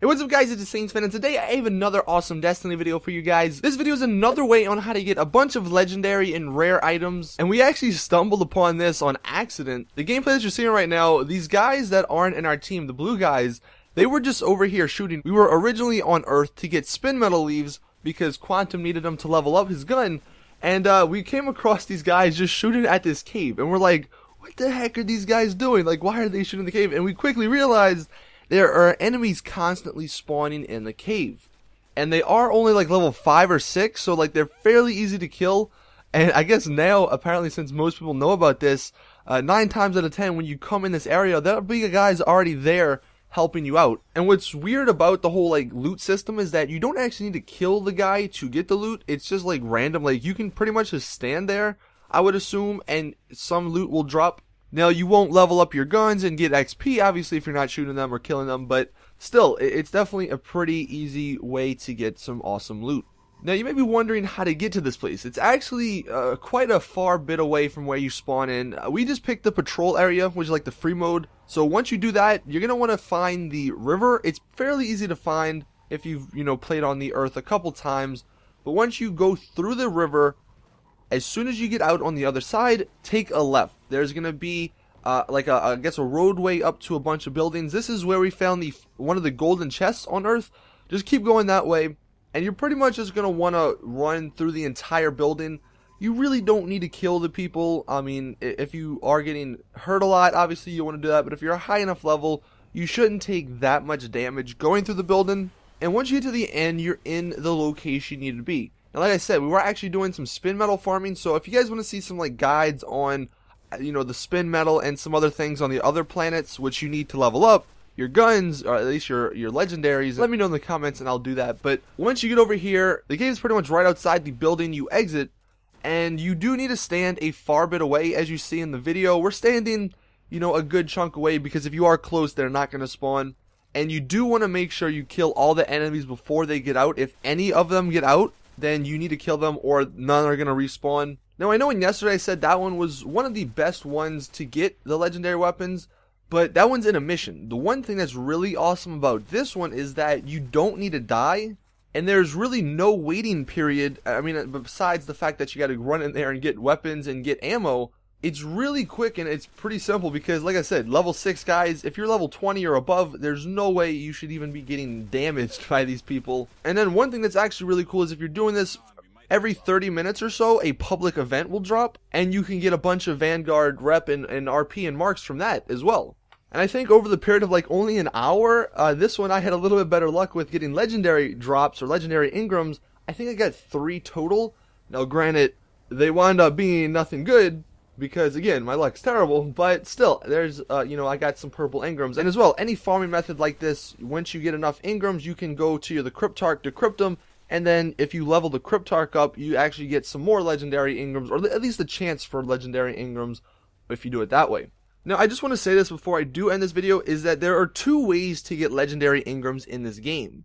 Hey, what's up guys, it's Saintsfan, and today I have another awesome Destiny video for you guys. This video is another way on how to get a bunch of legendary and rare items, and we actually stumbled upon this on accident. The gameplay that you're seeing right now, these guys that aren't in our team, the blue guys, they were just over here shooting. We were originally on Earth to get spin metal leaves because Quantum needed them to level up his gun, and we came across these guys just shooting at this cave, and we're like, what the heck are these guys doing? Like, why are they shooting the cave? And we quickly realized there are enemies constantly spawning in the cave, and they are only like level 5 or 6, so like they're fairly easy to kill. And I guess now, apparently, since most people know about this, 9 times out of 10 when you come in this area, there'll be a guy's already there helping you out. And what's weird about the whole like loot system is that you don't actually need to kill the guy to get the loot. It's just like random. Like, you can pretty much just stand there, I would assume, and some loot will drop. Now, you won't level up your guns and get XP, obviously, if you're not shooting them or killing them, but still, it's definitely a pretty easy way to get some awesome loot. Now, you may be wondering how to get to this place. It's actually quite a far bit away from where you spawn in. We just picked the patrol area, which is like the free mode. So once you do that, you're going to want to find the river. It's fairly easy to find if you've, played on the Earth a couple times. But once you go through the river, as soon as you get out on the other side, take a left. There's going to be I guess a roadway up to a bunch of buildings. This is where we found one of the golden chests on Earth. Just keep going that way, and you're pretty much just going to want to run through the entire building. You really don't need to kill the people. I mean, if you are getting hurt a lot, obviously you want to do that, but if you're a high enough level, you shouldn't take that much damage going through the building. And once you get to the end, you're in the location you need to be. Now, like I said, we were actually doing some spin metal farming, so if you guys want to see some like guides on the spin metal and some other things on the other planets which you need to level up your guns, or at least your legendaries, let me know in the comments and I'll do that. But once you get over here, the game is pretty much right outside the building you exit, and you do need to stand a far bit away. As you see in the video, we're standing a good chunk away, because if you are close, they're not going to spawn. And you do want to make sure you kill all the enemies before they get out. If any of them get out, then you need to kill them, or none are going to respawn. Now, I know in yesterday I said that one was one of the best ones to get the legendary weapons, but that one's in a mission. The one thing that's really awesome about this one is that you don't need to die, and there's really no waiting period. I mean, besides the fact that you got to run in there and get weapons and get ammo, it's really quick and it's pretty simple because, like I said, level 6 guys, if you're level 20 or above, there's no way you should even be getting damaged by these people. And then one thing that's actually really cool is if you're doing this, every 30 minutes or so, a public event will drop, and you can get a bunch of Vanguard rep and RP and marks from that as well. And I think over the period of like only an hour, this one I had a little bit better luck with getting legendary drops or legendary Engrams. I think I got 3 total. Now granted, they wound up being nothing good, because again, my luck's terrible, but still, there's, I got some purple Engrams. And as well, any farming method like this, once you get enough Engrams, you can go to the Cryptarch to crypt them, and then if you level the Cryptarch up, you actually get some more legendary Engrams, or at least the chance for legendary Engrams if you do it that way. Now, I just want to say this before I do end this video, is that there are 2 ways to get legendary Engrams in this game.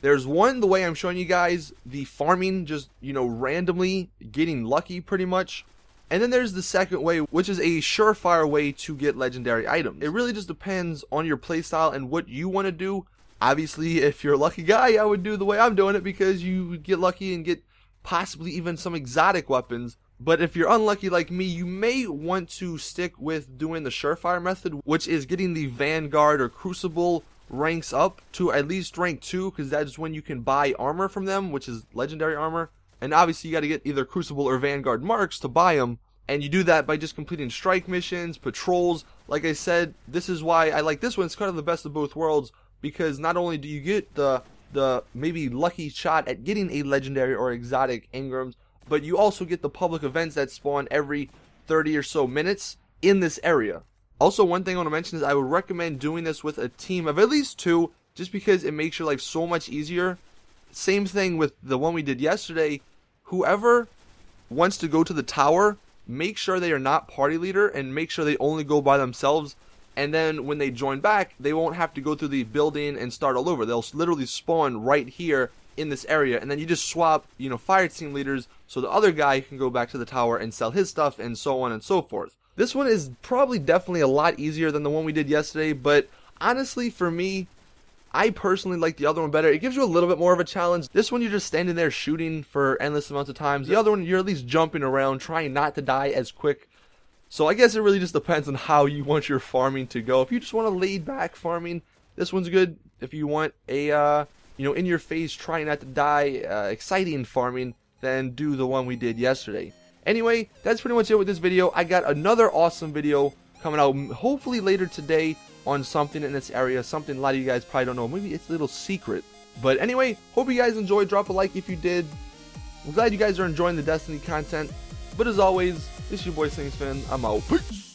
There's one, the way I'm showing you guys, the farming, just, randomly getting lucky pretty much. And then there's the second way, which is a surefire way to get legendary items. It really just depends on your playstyle and what you want to do. Obviously, if you're a lucky guy, I would do the way I'm doing it, because you get lucky and get possibly even some exotic weapons. But if you're unlucky like me, you may want to stick with doing the surefire method, which is getting the Vanguard or Crucible ranks up to at least rank 2, because that's when you can buy armor from them, which is legendary armor. And obviously, you got to get either Crucible or Vanguard marks to buy them. And you do that by just completing strike missions, patrols. Like I said, this is why I like this one. It's kind of the best of both worlds, because not only do you get the maybe lucky shot at getting a legendary or exotic Engrams, but you also get the public events that spawn every 30 or so minutes in this area. Also, one thing I want to mention is I would recommend doing this with a team of at least 2, just because it makes your life so much easier. Same thing with the one we did yesterday. Whoever wants to go to the tower, make sure they are not party leader, and make sure they only go by themselves. And then when they join back, they won't have to go through the building and start all over. They'll literally spawn right here in this area, and then you just swap, fire team leaders, so the other guy can go back to the tower and sell his stuff, and so on and so forth. This one is probably definitely a lot easier than the one we did yesterday, but honestly, for me, I personally like the other one better. It gives you a little bit more of a challenge. This one, you're just standing there shooting for endless amounts of times. The other one, you're at least jumping around, trying not to die as quick. So I guess it really just depends on how you want your farming to go. If you just want a laid back farming, this one's good. If you want a, in your face, try not to die, exciting farming, then do the one we did yesterday. Anyway, that's pretty much it with this video. I got another awesome video coming out hopefully later today on something in this area, something a lot of you guys probably don't know. Maybe it's a little secret. But anyway, hope you guys enjoyed. Drop a like if you did. I'm glad you guys are enjoying the Destiny content. But as always, this is your boy Saintsfan. I'm out. Peace!